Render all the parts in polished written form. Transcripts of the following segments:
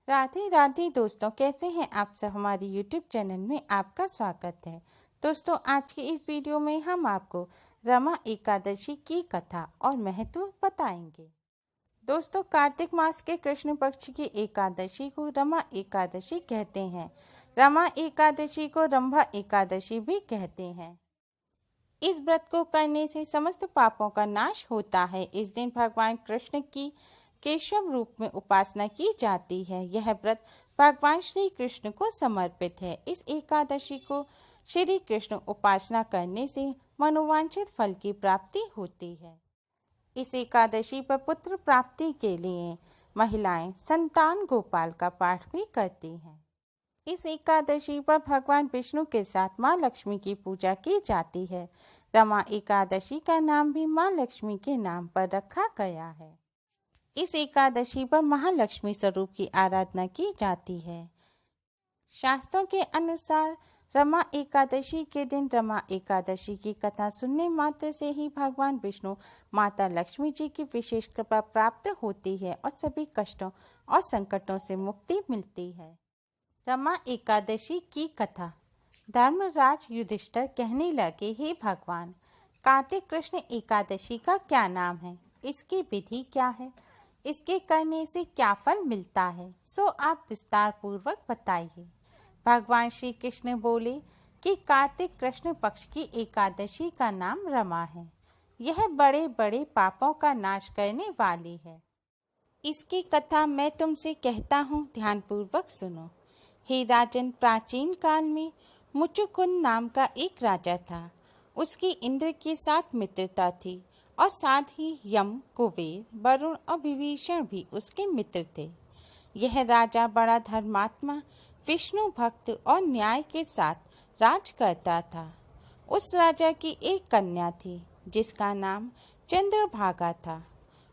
राधे राधे दोस्तों, कैसे हैं आप सब। हमारी यूट्यूब चैनल में आपका स्वागत है। दोस्तों, आज की इस वीडियो में हम आपको रमा एकादशी की कथा और महत्व बताएंगे। दोस्तों, कार्तिक मास के कृष्ण पक्ष की एकादशी को रमा एकादशी कहते हैं। रमा एकादशी को रंभा एकादशी भी कहते हैं। इस व्रत को करने से समस्त पापों का नाश होता है। इस दिन भगवान कृष्ण की केशव रूप में उपासना की जाती है। यह व्रत भगवान श्री कृष्ण को समर्पित है। इस एकादशी को श्री कृष्ण उपासना करने से मनोवांछित फल की प्राप्ति होती है। इस एकादशी पर पुत्र प्राप्ति के लिए महिलाएं संतान गोपाल का पाठ भी करती हैं। इस एकादशी पर भगवान विष्णु के साथ माँ लक्ष्मी की पूजा की जाती है। रमा एकादशी का नाम भी माँ लक्ष्मी के नाम पर रखा गया है। इस एकादशी पर महालक्ष्मी स्वरूप की आराधना की जाती है। शास्त्रों के अनुसार रमा एकादशी के दिन रमा एकादशी की कथा सुनने मात्र से ही भगवान विष्णु माता लक्ष्मी जी की विशेष कृपा प्राप्त होती है और सभी कष्टों और संकटों से मुक्ति मिलती है। रमा एकादशी की कथा। धर्मराज युधिष्ठिर कहने लगे, हे भगवान, कार्तिक कृष्ण एकादशी का क्या नाम है, इसकी विधि क्या है, इसके करने से क्या फल मिलता है, सो आप विस्तार पूर्वक बताइए। भगवान श्री कृष्ण बोले कि कार्तिक कृष्ण पक्ष की एकादशी का नाम रमा है। यह बड़े बड़े पापों का नाश करने वाली है। इसकी कथा मैं तुमसे कहता हूँ, ध्यान पूर्वक सुनो। हे राजन, प्राचीन काल में मुचुकुंद नाम का एक राजा था। उसकी इंद्र के साथ मित्रता थी और साथ ही यम, कुबेर, वरुण और विभीषण भी उसके मित्र थे। यह राजा बड़ा धर्मात्मा, विष्णु भक्त और न्याय के साथ राज करता था। उस राजा की एक कन्या थी जिसका नाम चंद्रभागा था।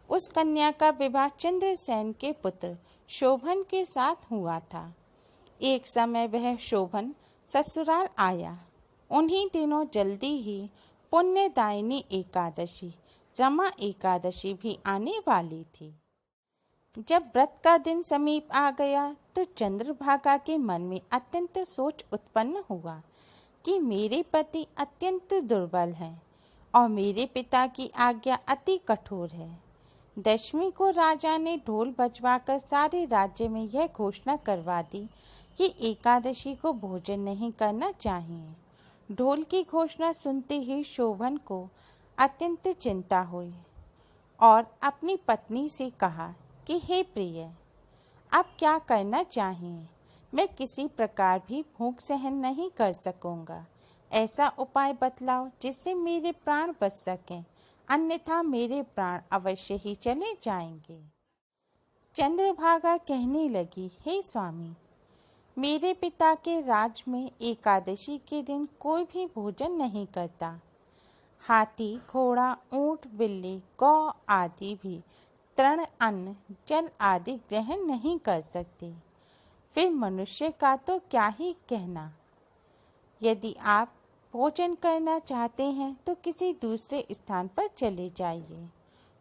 उस कन्या का विवाह चंद्रसेन के पुत्र शोभन के साथ हुआ था। एक समय वह शोभन ससुराल आया। उन्हीं दिनों जल्दी ही पुण्यदायिनी एकादशी रमा एकादशी भी आने वाली थी। जब व्रत का दिन समीप आ गया तो चंद्रभागा के मन में अत्यंत सोच उत्पन्न हुआ कि मेरे पति अत्यंत दुर्बल हैं और मेरे पिता की आज्ञा अति कठोर है। दशमी को राजा ने ढोल बजवाकर सारे राज्य में यह घोषणा करवा दी कि एकादशी को भोजन नहीं करना चाहिए। ढोल की घोषणा सुनते ही शोभन को अत्यंत चिंता हुई और अपनी पत्नी से कहा कि हे प्रिय, अब क्या करना चाहिए। मैं किसी प्रकार भी भूख सहन नहीं कर सकूंगा। ऐसा उपाय बतलाओ जिससे मेरे प्राण बच सकें, अन्यथा मेरे प्राण अवश्य ही चले जाएंगे। चंद्रभागा कहने लगी, हे स्वामी, मेरे पिता के राज में एकादशी के दिन कोई भी भोजन नहीं करता। हाथी, घोड़ा, ऊंट, बिल्ली, गौ आदि भी तृण, अन्न, जल आदि ग्रहण नहीं कर सकते। फिर मनुष्य का तो क्या ही कहना। यदि आप भोजन करना चाहते हैं तो किसी दूसरे स्थान पर चले जाइए,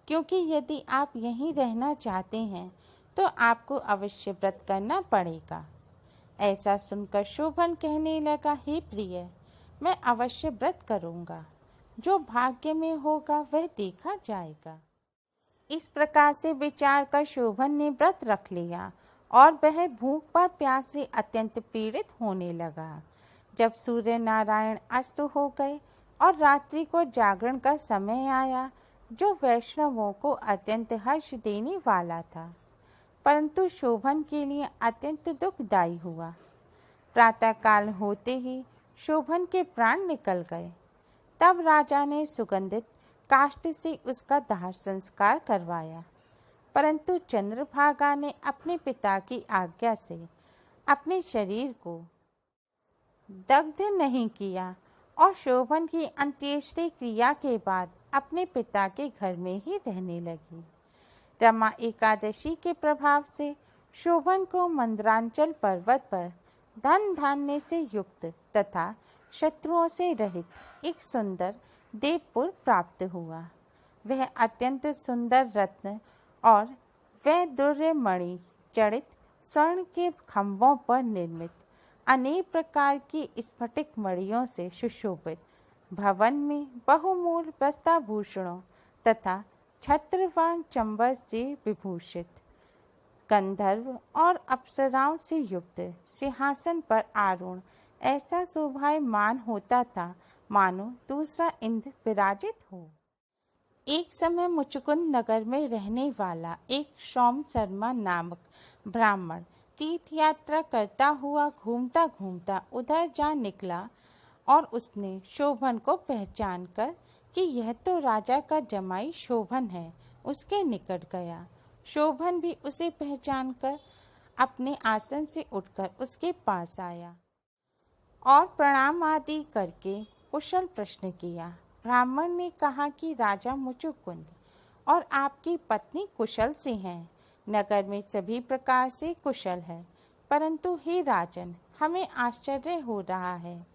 क्योंकि यदि आप यहीं रहना चाहते हैं तो आपको अवश्य व्रत करना पड़ेगा। ऐसा सुनकर शोभन कहने लगा, हे प्रिय, मैं अवश्य व्रत करूंगा। जो भाग्य में होगा वह देखा जाएगा। इस प्रकार से विचार कर शोभन ने व्रत रख लिया और वह भूख व प्यास से अत्यंत पीड़ित होने लगा। जब सूर्य नारायण अस्त हो गए और रात्रि को जागरण का समय आया, जो वैष्णवों को अत्यंत हर्ष देने वाला था, परंतु शोभन के लिए अत्यंत दुखदायी हुआ। प्रातः काल होते ही शोभन के प्राण निकल गए। तब राजा ने सुगंधित काष्ठ से उसका दाह संस्कार करवाया, परंतु चंद्रभागा ने अपने पिता की आज्ञा से अपने शरीर को दग्ध नहीं किया और शोभन की अंत्येष्टि क्रिया के बाद अपने पिता के घर में ही रहने लगी। रमा एकादशी के प्रभाव से शोभन को मंदरांचल पर्वत पर धन धान्य से युक्त तथा शत्रुओं से रहित एक सुंदर देवपुर प्राप्त हुआ। वह अत्यंत सुंदर रत्न और वैदुर्य मणि जड़ित स्वर्ण के खंभों पर निर्मित अनेक प्रकार की स्फटिक मणियों से सुशोभित भवन में बहुमूल्य वस्त्राभूषणों तथा छत्रवान चंबर से विभूषित गंधर्व और अप्सराओं से युक्त सिंहासन पर आरूढ़ ऐसा शोभायमान होता था मानो दूसरा इंद्र विराजित हो। एक समय मुचुकुंद नगर में रहने वाला एक सोम शर्मा नामक ब्राह्मण तीर्थ यात्रा करता हुआ घूमता घूमता उधर जा निकला और उसने शोभन को पहचान कर कि यह तो राजा का जमाई शोभन है, उसके निकट गया। शोभन भी उसे पहचान कर अपने आसन से उठकर उसके पास आया और प्रणाम आदि करके कुशल प्रश्न किया। ब्राह्मण ने कहा कि राजा मुचुकुंद और आपकी पत्नी कुशल से हैं। नगर में सभी प्रकार से कुशल है, परंतु हे राजन, हमें आश्चर्य हो रहा है।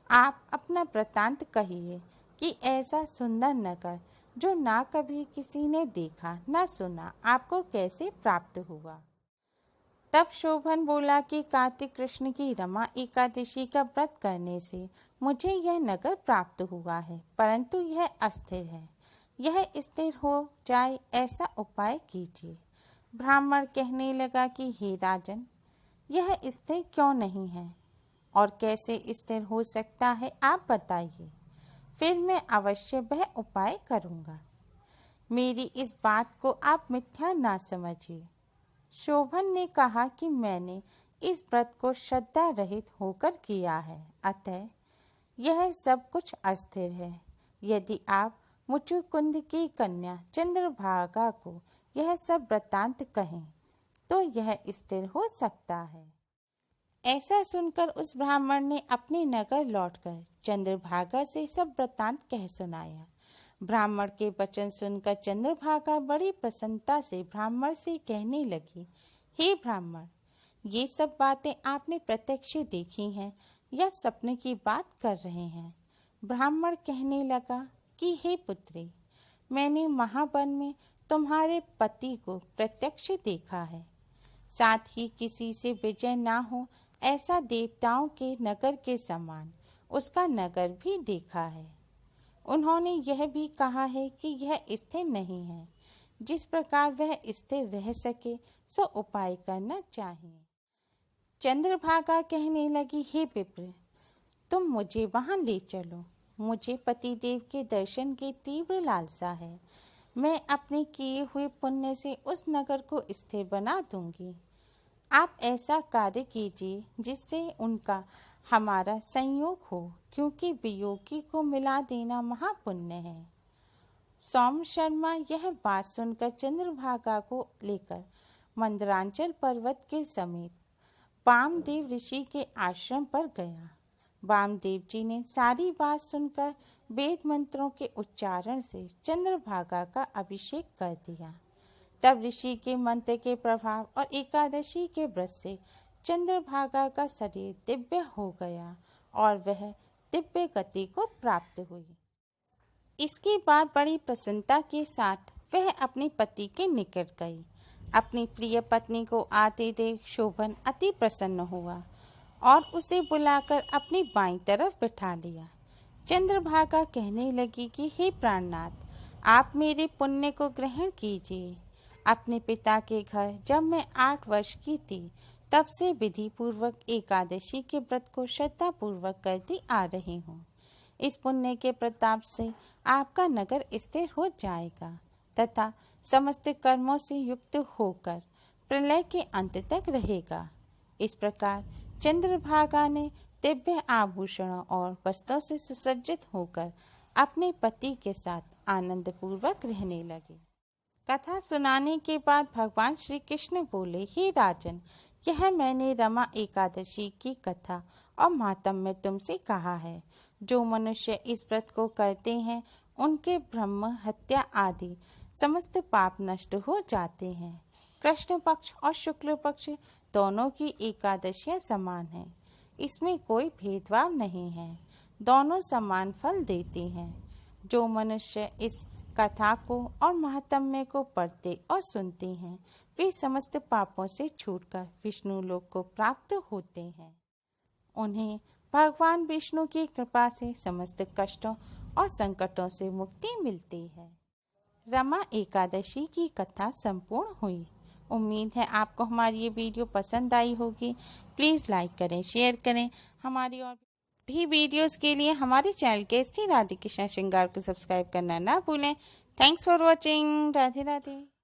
आप अपना वृत्तांत कहिए कि ऐसा सुंदर नगर जो ना कभी किसी ने देखा ना सुना, आपको कैसे प्राप्त हुआ। तब शोभन बोला कि कार्तिक कृष्ण की रमा एकादशी का व्रत करने से मुझे यह नगर प्राप्त हुआ है, परंतु यह अस्थिर है। यह स्थिर हो जाए ऐसा उपाय कीजिए। ब्राह्मण कहने लगा कि हे राजन, यह स्थिर क्यों नहीं है और कैसे स्थिर हो सकता है, आप बताइए, फिर मैं अवश्य वह उपाय करूँगा। मेरी इस बात को आप मिथ्या ना समझिए। शोभन ने कहा कि मैंने इस व्रत को श्रद्धा रहित होकर किया है, अतः यह सब कुछ अस्थिर है। यदि आप मुचुकुंद की कन्या चंद्रभागा को यह सब वृत्तांत कहें तो यह स्थिर हो सकता है। ऐसा सुनकर उस ब्राह्मण ने अपने नगर लौटकर चंद्रभागा से सब वृत्तांत कह सुनाया। ब्राह्मण के वचन सुनकर चंद्रभागा बड़ी प्रसन्नता से ब्राह्मण से कहने लगी, हे ब्राह्मण, ये सब बातें आपने प्रत्यक्ष देखी हैं या सपने की बात कर रहे हैं। ब्राह्मण कहने लगा कि हे पुत्री, मैंने महावन में तुम्हारे पति को प्रत्यक्ष देखा है, साथ ही किसी से विजय ना हो ऐसा देवताओं के नगर के समान उसका नगर भी देखा है। उन्होंने यह भी कहा है कि यह स्थिर नहीं है, जिस प्रकार वह स्थिर रह सके सो उपाय करना चाहिए। चंद्रभागा कहने लगी, हे विप्र, तुम मुझे वहां ले चलो। मुझे पतिदेव के दर्शन की तीव्र लालसा है। मैं अपने किए हुए पुण्य से उस नगर को स्थिर बना दूंगी। आप ऐसा कार्य कीजिए जिससे उनका हमारा संयोग हो, क्योंकि वियोगी को मिला देना महापुण्य है। सोम शर्मा यह बात सुनकर चंद्रभागा को लेकर मंदरांचल पर्वत के समीप वामदेव ऋषि के आश्रम पर गया। वामदेव जी ने सारी बात सुनकर वेद मंत्रों के उच्चारण से चंद्रभागा का अभिषेक कर दिया। तब ऋषि के मंत्र के प्रभाव और एकादशी के व्रत से चंद्रभागा का शरीर दिव्य हो गया और वह दिव्य गति को प्राप्त हुई। इसके बाद बड़ी प्रसन्नता के साथ वह अपने पति के निकट गई। अपनी प्रिय पत्नी को आते देख शोभन अति प्रसन्न हुआ और उसे बुलाकर अपनी बाईं तरफ बिठा लिया। चंद्रभागा कहने लगी कि हे प्राणनाथ, आप मेरे पुण्य को ग्रहण कीजिए। अपने पिता के घर जब मैं 8 वर्ष की थी तब से विधि पूर्वक एकादशी के व्रत को श्रद्धा पूर्वक करती आ रही हूँ। इस पुण्य के प्रताप से आपका नगर स्थिर हो जाएगा तथा समस्त कर्मों से युक्त होकर प्रलय के अंत तक रहेगा। इस प्रकार चंद्रभागा ने दिव्य आभूषणों और वस्त्रों से सुसज्जित होकर अपने पति के साथ आनंद पूर्वक रहने लगी। कथा सुनाने के बाद भगवान श्री कृष्ण बोले, हे राजन, यह मैंने रमा एकादशी की कथा और माहात्म्य तुमसे कहा है। जो मनुष्य इस व्रत को करते हैं उनके ब्रह्म हत्या आदि समस्त पाप नष्ट हो जाते हैं। कृष्ण पक्ष और शुक्ल पक्ष दोनों की एकादशियां समान हैं। इसमें कोई भेदभाव नहीं है, दोनों समान फल देती हैं। जो मनुष्य इस कथा को और महात्म्य को पढ़ते और सुनते हैं वे समस्त पापों से छूटकर विष्णु लोक को प्राप्त होते हैं। उन्हें भगवान विष्णु की कृपा से समस्त कष्टों और संकटों से मुक्ति मिलती है। रमा एकादशी की कथा संपूर्ण हुई। उम्मीद है आपको हमारी ये वीडियो पसंद आई होगी। प्लीज़ लाइक करें, शेयर करें। हमारी और भी वीडियोस के लिए हमारे चैनल के श्री राधे कृष्ण श्रृंगार को सब्सक्राइब करना ना भूलें। Thanks for watching. Radhe Radhe.